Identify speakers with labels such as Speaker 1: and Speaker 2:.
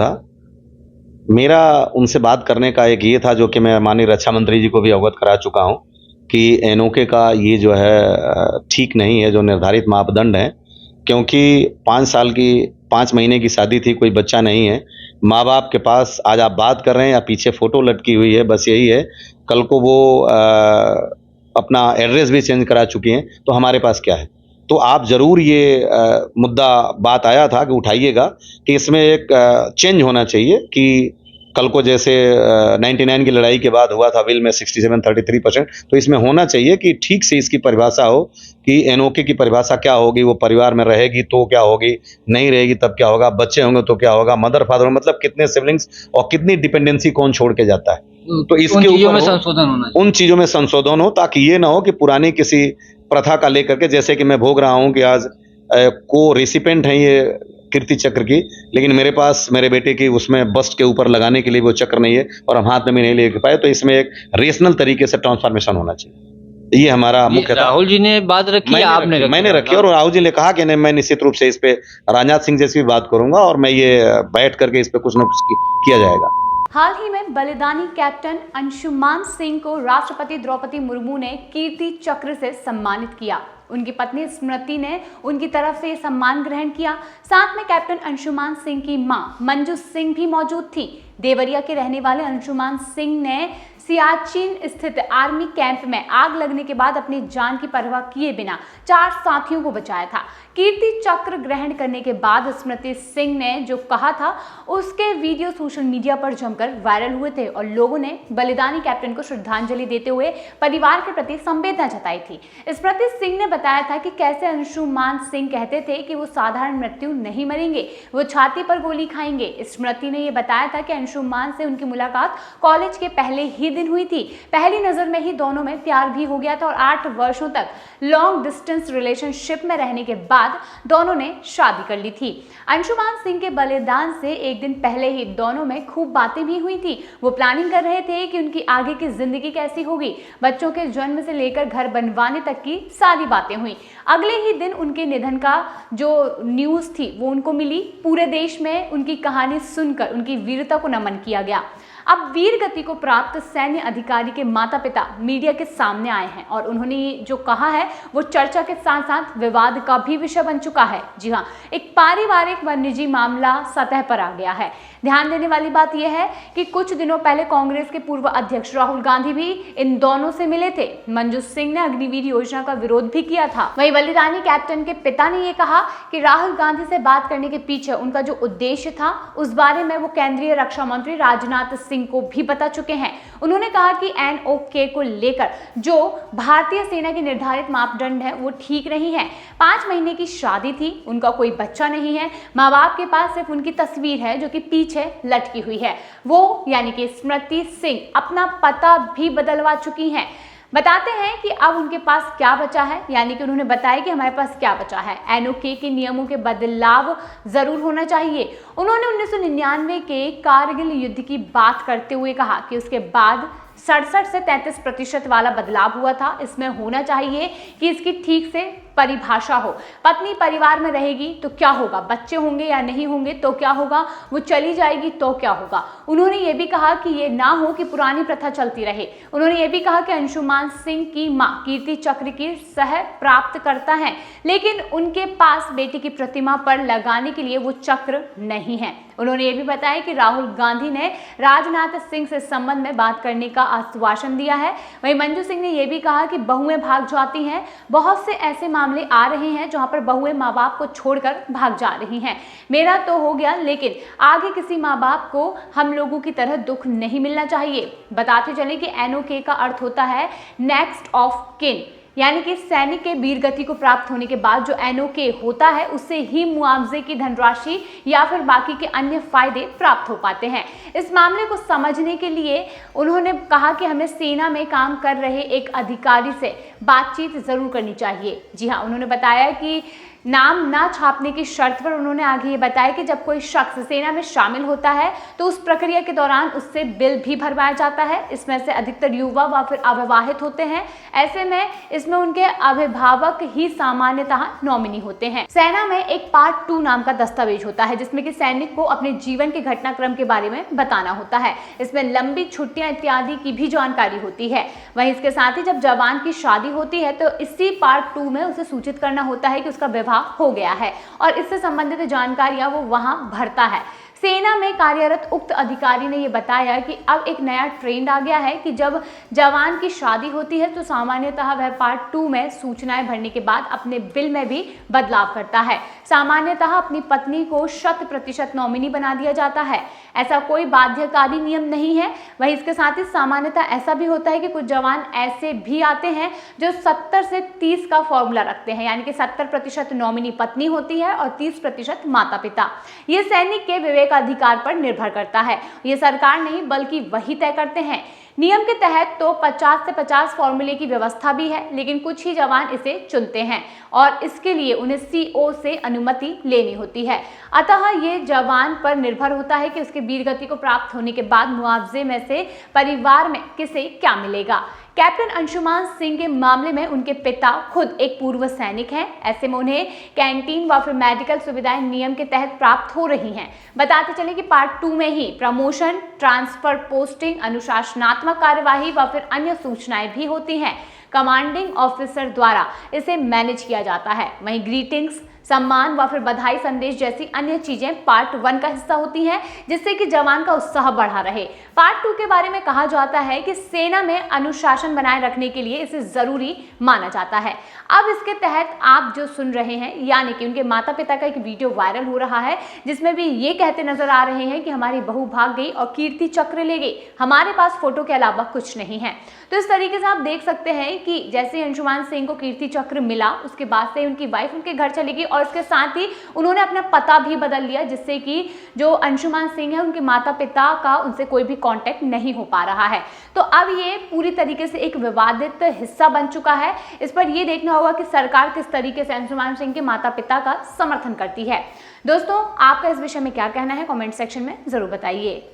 Speaker 1: था। मेरा उनसे बात करने का एक ये था, जो कि मैं माननीय रक्षा मंत्री जी को भी अवगत करा चुका हूँ, कि एनओके का ये जो है ठीक नहीं है, जो निर्धारित मापदंड हैं। क्योंकि 5 महीने की शादी थी, कोई बच्चा नहीं है। माँ-बाप के पास आज आप बात कर रहे हैं या पीछे फ़ोटो लटकी हुई है, बस यही है। कल को वो अपना एड्रेस भी चेंज करा चुकी हैं, तो हमारे पास क्या है? तो आप ज़रूर ये मुद्दा बात आया था कि उठाइएगा, कि इसमें एक चेंज होना चाहिए, कि कल को जैसे 99 की लड़ाई के बाद हुआ था विल में 67-33%, तो इसमें होना चाहिए कि ठीक से इसकी परिभाषा हो, कि एनओके की परिभाषा क्या होगी, वो परिवार में रहेगी तो क्या होगी, नहीं रहेगी तब क्या होगा, बच्चे होंगे तो क्या होगा, मदर फादर मतलब कितने सिबलिंग्स और कितनी डिपेंडेंसी कौन छोड़ के जाता है। तो इसके ऊपर
Speaker 2: संशोधन होना चाहिए।
Speaker 1: उन चीज़ों में संशोधन हो, ताकि ये ना हो कि पुरानी किसी प्रथा का लेकर के, जैसे कि मैं भोग रहा हूँ कि आज को रेसिपेंट हैं ये कीर्ति चक्र की, लेकिन मेरे पास मेरे बेटे की उसमें बस्ट के ऊपर लगाने के लिए वो चक्र नहीं है और हम हाथ में भी नहीं ले पाए। तो इसमें एक रेशनल तरीके से ट्रांसफॉर्मेशन होना चाहिए। ये हमारा मुख्य था।
Speaker 2: राहुल जी ने बात रखी, आपने रखी?
Speaker 1: मैंने रखी, और राहुल जी ने कहा कि नहीं, मैं निश्चित रूप से इस पे राजनाथ सिंह जैसी भी बात करूंगा, और मैं ये बैठ करके इस पे कुछ ना कुछ किया जाएगा।
Speaker 3: हाल ही में बलिदानी कैप्टन अंशुमान सिंह को राष्ट्रपति द्रौपदी मुर्मू ने कीर्ति चक्र से सम्मानित किया। उनकी पत्नी स्मृति ने उनकी तरफ से ये सम्मान ग्रहण किया। साथ में कैप्टन अंशुमान सिंह की मां मंजू सिंह भी मौजूद थी। देवरिया के रहने वाले अंशुमान सिंह ने सियाचिन स्थित आर्मी कैंप में आग लगने के बाद अपनी जान की परवाह किए बिना 4 साथियों को बचाया था। कीर्ति चक्र ग्रहण करने के बाद स्मृति सिंह ने जो कहा था, उसके वीडियो सोशल मीडिया पर जमकर वायरल हुए थे और लोगों ने बलिदानी कैप्टन को श्रद्धांजलि देते हुए परिवार के प्रति संवेदना जताई थी। स्मृति सिंह ने बताया था कि कैसे अंशुमान सिंह कहते थे कि वो साधारण मृत्यु नहीं मरेंगे, वो छाती पर गोली खाएंगे। स्मृति ने यह बताया था कि अंशुमान से उनकी मुलाकात कॉलेज के पहले ही दिन हुई थी। पहली नजर में ही दोनों में प्यार भी हो गया था और 8 वर्षों तक लॉन्ग डिस्टेंस रिलेशनशिप में रहने के बाद दोनों ने शादी कर ली थी। अंशुमान सिंह के बलिदान से एक दिन पहले ही दोनों में खूब बातें भी हुई थी। वो प्लानिंग कर रहे थे कि उनकी आगे की जिंदगी कैसी होगी। बच्चों के जन्म से लेकर घर बनवाने तक की सारी बातें हुई। अगले ही दिन उनके निधन का जो न्यूज़ थी वो उनको मिली। पूरे देश में उनकी कहानी सुनकर उनकी वीरता को नमन किया गया। अब वीर गति को प्राप्त सैन्य अधिकारी के माता पिता मीडिया के सामने आए हैं और उन्होंने जो कहा है वो चर्चा के साथ साथ विवाद का भी विषय बन चुका है। जी हाँ, एक पारिवारिक व निजी मामला सतह पर आ गया है। ध्यान देने वाली बात यह है कि कुछ दिनों पहले कांग्रेस के पूर्व अध्यक्ष राहुल गांधी भी इन दोनों से मिले थे। मंजू सिंह ने अग्निवीर योजना का विरोध भी किया था। वहीं बलिदानी कैप्टन के पिता ने यह कहा कि राहुल गांधी से बात करने के पीछे उनका जो उद्देश्य था उस बारे में वो केंद्रीय रक्षा मंत्री राजनाथ सिंह को भी बता चुके हैं। उन्होंने कहा कि एनओके को लेकर जो भारतीय सेना के निर्धारित मापदंड है वो ठीक नहीं है। 5 महीने की शादी थी, उनका कोई बच्चा नहीं है, माँ बाप के पास सिर्फ उनकी तस्वीर है जो कि पीछे लटकी हुई है। वो यानी कि स्मृति सिंह अपना पता भी बदलवा चुकी हैं। बताते हैं कि अब उनके पास क्या बचा है, यानी कि उन्होंने बताया कि हमारे पास क्या बचा है। एनओके के नियमों के बदलाव जरूर होना चाहिए। उन्होंने 1999 के कारगिल युद्ध की बात करते हुए कहा कि उसके बाद 67 से 33% वाला बदलाव हुआ था। इसमें होना चाहिए कि इसकी ठीक से परिभाषा हो। पत्नी परिवार में रहेगी तो क्या होगा, बच्चे होंगे या नहीं होंगे तो क्या होगा, वो चली जाएगी तो क्या होगा। उन्होंने ये भी कहा कि ये ना हो कि पुरानी प्रथा चलती रहे। उन्होंने ये भी कहा कि अंशुमान सिंह की मां कीर्ति चक्र की सह प्राप्त करता है, लेकिन उनके पास बेटी की प्रतिमा पर लगाने के लिए वो चक्र नहीं है। उन्होंने ये भी बताया कि राहुल गांधी ने राजनाथ सिंह से संबंध में बात करने का आश्वासन दिया है। वहीं मंजू सिंह ने यह भी कहा कि बहुएं भाग जाती हैं। बहुत से ऐसे मामले आ रहे हैं जहां पर बहुएं माँ बाप को छोड़कर भाग जा रही हैं। मेरा तो हो गया, लेकिन आगे किसी माँ बाप को हम लोगों की तरह दुख नहीं मिलना चाहिए। बताते चले कि एनओके का अर्थ होता है नेक्स्ट ऑफ किन, यानी कि सैनिक के वीर गति को प्राप्त होने के बाद जो एनओके होता है उससे ही मुआवजे की धनराशि या फिर बाकी के अन्य फायदे प्राप्त हो पाते हैं। इस मामले को समझने के लिए उन्होंने कहा कि हमें सेना में काम कर रहे एक अधिकारी से बातचीत जरूर करनी चाहिए। जी हाँ, उन्होंने बताया कि नाम ना छापने की शर्त पर उन्होंने आगे ये बताया कि जब कोई शख्स सेना में शामिल होता है तो उस प्रक्रिया के दौरान उससे बिल भी भरवाया जाता है। इसमें से अधिकतर युवा व फिर अविवाहित होते हैं। ऐसे में इसमें उनके अभिभावक ही सामान्यतः नॉमिनी होते हैं। सेना में एक पार्ट 2 नाम का दस्तावेज होता है जिसमें कि सैनिक को अपने जीवन के घटनाक्रम के बारे में बताना होता है। इसमें लंबी छुट्टियां इत्यादि की भी जानकारी होती है। वहीं इसके साथ ही जब जवान की शादी होती है तो इसी पार्ट 2 में उसे सूचित करना होता है कि उसका विवाह हो गया है और इससे संबंधित जानकारियां वो वहां भरता है। सेना में कार्यरत उक्त अधिकारी ने यह बताया कि अब एक नया ट्रेंड आ गया है कि जब जवान की शादी होती है तो सामान्यतः वह पार्ट 2 में सूचनाएं भरने के बाद अपने बिल में भी बदलाव करता है। सामान्यतः अपनी पत्नी को 100% नॉमिनी बना दिया जाता है। ऐसा कोई बाध्यकारी नियम नहीं है। वहीं इसके साथ ही सामान्यतः ऐसा भी होता है कि कुछ जवान ऐसे भी आते हैं जो 70 से 30 का फॉर्मूला रखते हैं, यानी कि 70% नॉमिनी पत्नी होती है और 30% माता पिता। ये सैनिक के विवेक अधिकार पर निर्भर करता है। ये सरकार नहीं बल्कि वही तय करते हैं। नियम के तहत तो 50 से 50 फॉर्मूले की व्यवस्था भी है, लेकिन कुछ ही जवान इसे चुनते हैं और इसके लिए उन्हें CO से अनुमति लेनी होती है। अतः ये जवान पर निर्भर होता है कि उसके वीरगति को प्राप्त होने के बाद मुआवजे में से परिवार में किसे क्या मिलेगा। कैप्टन अंशुमान सिंह के मामले में उनके पिता खुद एक पूर्व सैनिक हैं। ऐसे में उन्हें कैंटीन व फिर मेडिकल सुविधाएं नियम के तहत प्राप्त हो रही हैं। बताते चले कि पार्ट 2 में ही प्रमोशन, ट्रांसफर, पोस्टिंग, अनुशासनात्मक कार्यवाही व फिर अन्य सूचनाएं भी होती हैं। कमांडिंग ऑफिसर द्वारा इसे मैनेज किया जाता है। वहीं ग्रीटिंग्स, सम्मान व फिर बधाई संदेश जैसी अन्य चीजें पार्ट 1 का हिस्सा होती हैं, जिससे कि जवान का उत्साह बढ़ा रहे। पार्ट 2 के बारे में कहा जाता है कि सेना में अनुशासन बनाए रखने के लिए इसे जरूरी माना जाता है। अब इसके तहत आप जो सुन रहे हैं, यानी कि उनके माता पिता का एक वीडियो वायरल हो रहा है जिसमें भी ये कहते नजर आ रहे हैं कि हमारी बहू भाग गई और कीर्ति चक्र ले गई, हमारे पास फोटो के अलावा कुछ नहीं है। तो इस तरीके से आप देख सकते हैं कि जैसे अंशुमान सिंह को कीर्ति चक्र मिला, उसके बाद से उनकी वाइफ उनके घर चली गई और इसके साथ ही उन्होंने अपना पता भी बदल लिया, जिससे कि जो अंशुमान सिंह है उनके माता पिता का उनसे कोई भी कांटेक्ट नहीं हो पा रहा है। तो अब ये पूरी तरीके से एक विवादित हिस्सा बन चुका है। इस पर यह देखना होगा कि सरकार किस तरीके से अंशुमान सिंह के माता पिता का समर्थन करती है। दोस्तों, आपका इस विषय में क्या कहना है, कमेंट सेक्शन में जरूर बताइए।